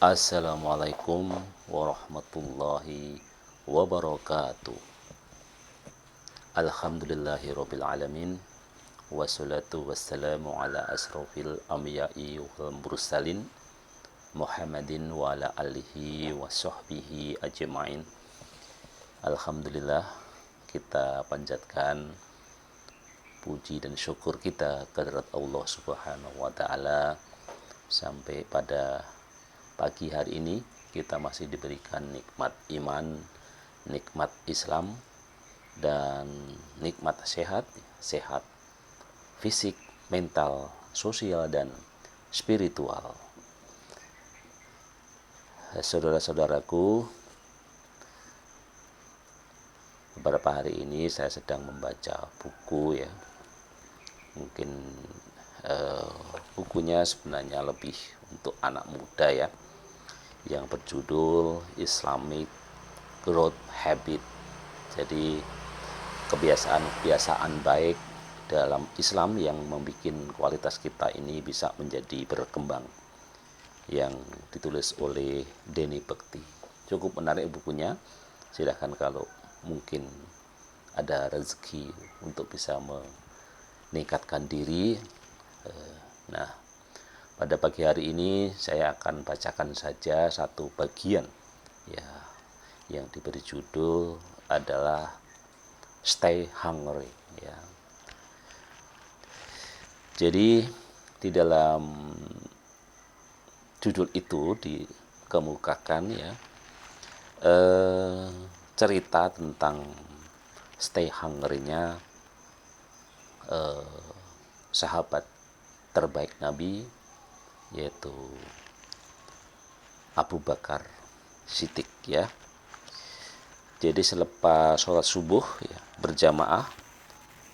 Assalamualaikum warahmatullahi wabarakatuh. Alhamdulillahirabbil alamin. Wassalatu wassalamu ala asrofil anbiya'i wal mursalin Muhammadin wa ala alihi wa sahbihi ajma'in. Alhamdulillah, kita panjatkan puji dan syukur kita kehadirat Allah Subhanahu wa taala sampai pada pagi hari ini kita masih diberikan nikmat iman, nikmat Islam, dan nikmat sehat fisik, mental, sosial, dan spiritual. Saudara-saudaraku, beberapa hari ini saya sedang membaca buku ya. Mungkin bukunya sebenarnya lebih untuk anak muda ya, yang berjudul Islamic Growth Habit. Jadi kebiasaan-kebiasaan baik dalam Islam yang membuat kualitas kita ini bisa menjadi berkembang, yang ditulis oleh Denny Bekti. Cukup menarik bukunya. Silahkan kalau mungkin ada rezeki untuk bisa meningkatkan diri. Nah, pada pagi hari ini saya akan bacakan saja satu bagian ya, yang diberi judul adalah Stay Hungry ya. Jadi di dalam judul itu dikemukakan ya, cerita tentang stay hungry-nya sahabat terbaik Nabi, yaitu Abu Bakar Siddiq ya. Jadi selepas sholat subuh ya, berjamaah,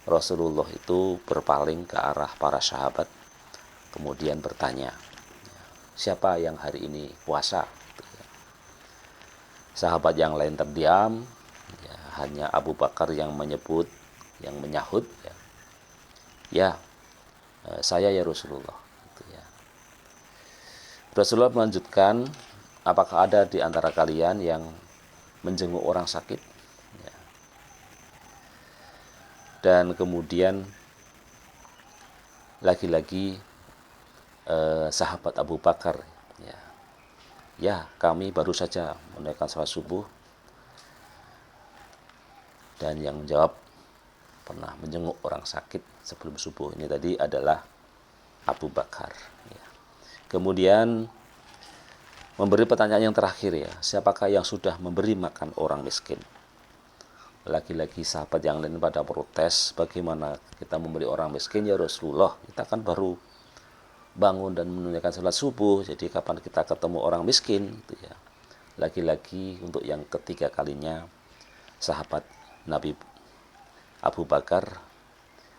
Rasulullah itu berpaling ke arah para sahabat, kemudian bertanya, siapa yang hari ini puasa? Sahabat yang lain terdiam ya, hanya Abu Bakar yang menyahut ya, saya ya Rasulullah. Rasulullah melanjutkan, apakah ada di antara kalian yang menjenguk orang sakit? Ya. Dan kemudian lagi-lagi sahabat Abu Bakar, ya kami baru saja menunaikan salat subuh. Dan yang menjawab pernah menjenguk orang sakit sebelum subuh ini tadi adalah Abu Bakar. Ya. Kemudian memberi pertanyaan yang terakhir ya, siapakah yang sudah memberi makan orang miskin? Lagi-lagi sahabat yang lain pada protes, bagaimana kita memberi orang miskin ya Rasulullah, kita kan baru bangun dan menunaikan salat subuh, jadi kapan kita ketemu orang miskin gitu ya. Lagi-lagi untuk yang ketiga kalinya sahabat Nabi Abu Bakar,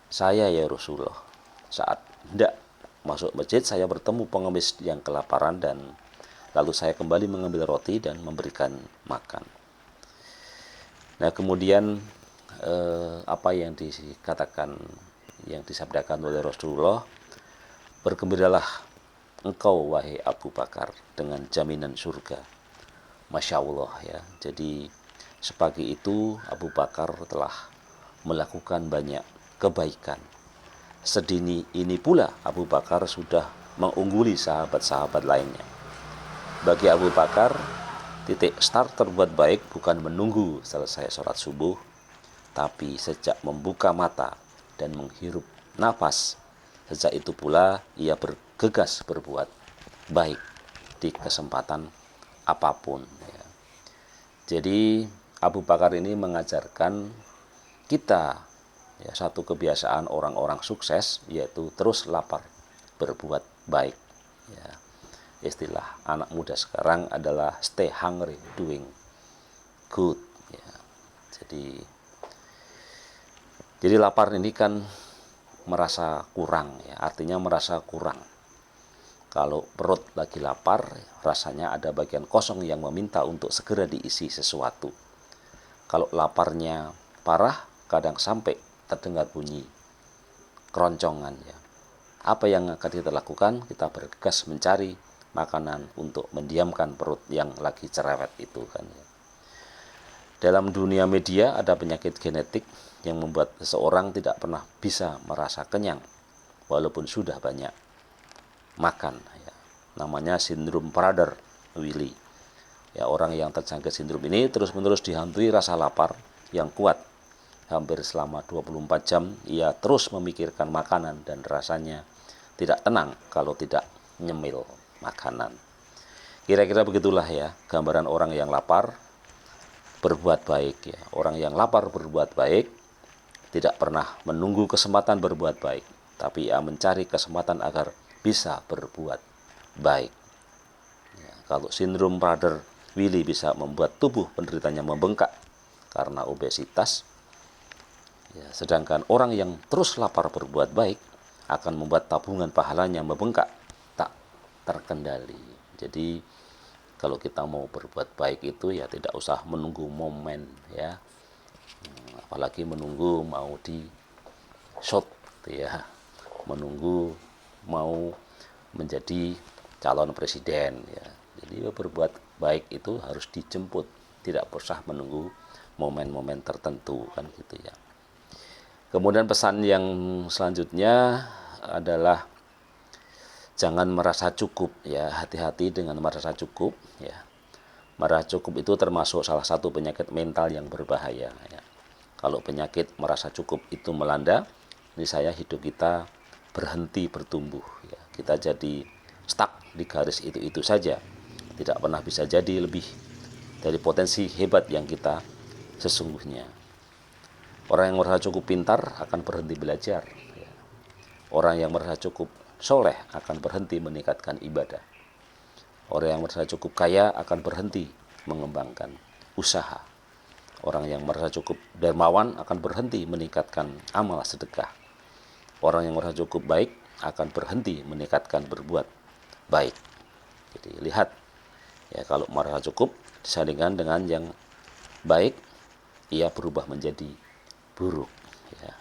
saya ya Rasulullah, saat hendak masuk masjid saya bertemu pengemis yang kelaparan dan lalu saya kembali mengambil roti dan memberikan makan. Nah, kemudian apa yang dikatakan, yang disabdakan oleh Rasulullah, bergembiralah engkau wahai Abu Bakar dengan jaminan surga. Masya Allah ya. Jadi sepagi itu Abu Bakar telah melakukan banyak kebaikan. Sedini ini pula Abu Bakar sudah mengungguli sahabat-sahabat lainnya. Bagi Abu Bakar, titik start terbuat baik bukan menunggu selesai sholat subuh, tapi sejak membuka mata dan menghirup nafas, sejak itu pula ia bergegas berbuat baik di kesempatan apapun. Ya. Jadi Abu Bakar ini mengajarkan kita ya, satu kebiasaan orang-orang sukses, yaitu terus lapar berbuat baik ya. Istilah anak muda sekarang adalah stay hungry doing good ya. Jadi lapar ini kan merasa kurang ya, artinya merasa kurang. Kalau perut lagi lapar, rasanya ada bagian kosong yang meminta untuk segera diisi sesuatu. Kalau laparnya parah, kadang sampai terdengar bunyi keroncongan ya. Apa yang akan kita lakukan? Kita bergegas mencari makanan untuk mendiamkan perut yang lagi cerewet itu kan. Dalam dunia media ada penyakit genetik yang membuat seseorang tidak pernah bisa merasa kenyang walaupun sudah banyak makan. Ya. Namanya sindrom Prader-Willi. Ya, orang yang terjangkit sindrom ini terus-menerus dihantui rasa lapar yang kuat. Hampir selama 24 jam ia terus memikirkan makanan dan rasanya tidak tenang kalau tidak nyemil makanan. Kira-kira begitulah ya gambaran orang yang lapar berbuat baik ya. Orang yang lapar berbuat baik tidak pernah menunggu kesempatan berbuat baik, tapi ia mencari kesempatan agar bisa berbuat baik. Ya, kalau sindrom Prader-Willi bisa membuat tubuh penderitanya membengkak karena obesitas, ya, sedangkan orang yang terus lapar berbuat baik akan membuat tabungan pahalanya membengkak tak terkendali. Jadi kalau kita mau berbuat baik itu ya tidak usah menunggu momen ya, apalagi menunggu mau di shot ya, menunggu mau menjadi calon presiden ya. Jadi berbuat baik itu harus dijemput, tidak usah menunggu momen-momen tertentu kan gitu ya. Kemudian pesan yang selanjutnya adalah jangan merasa cukup ya, hati-hati dengan merasa cukup ya. Merasa cukup itu termasuk salah satu penyakit mental yang berbahaya ya. Kalau penyakit merasa cukup itu melanda, niscaya hidup kita berhenti bertumbuh ya. Kita jadi stuck di garis itu saja. Tidak pernah bisa jadi lebih dari potensi hebat yang kita sesungguhnya. Orang yang merasa cukup pintar akan berhenti belajar ya. Orang yang merasa cukup soleh akan berhenti meningkatkan ibadah. Orang yang merasa cukup kaya akan berhenti mengembangkan usaha. Orang yang merasa cukup dermawan akan berhenti meningkatkan amal sedekah. Orang yang merasa cukup baik akan berhenti meningkatkan berbuat baik. Jadi lihat ya, kalau merasa cukup disandingkan dengan yang baik, ia berubah menjadi buruk ya.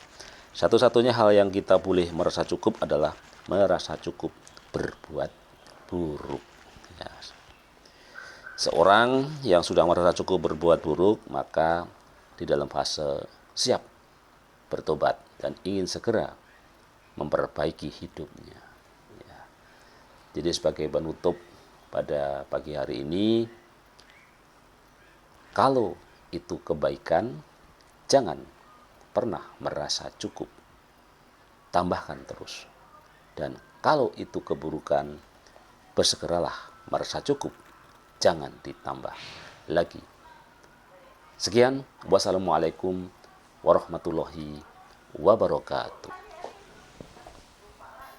Satu-satunya hal yang kita boleh merasa cukup adalah merasa cukup berbuat buruk ya. Seorang yang sudah merasa cukup berbuat buruk, maka di dalam fase siap bertobat dan ingin segera memperbaiki hidupnya ya. Jadi sebagai penutup pada pagi hari ini, kalau itu kebaikan, jangan pernah merasa cukup, tambahkan terus. Dan kalau itu keburukan, bersegeralah merasa cukup, jangan ditambah lagi. Sekian, wassalamualaikum warahmatullahi wabarakatuh.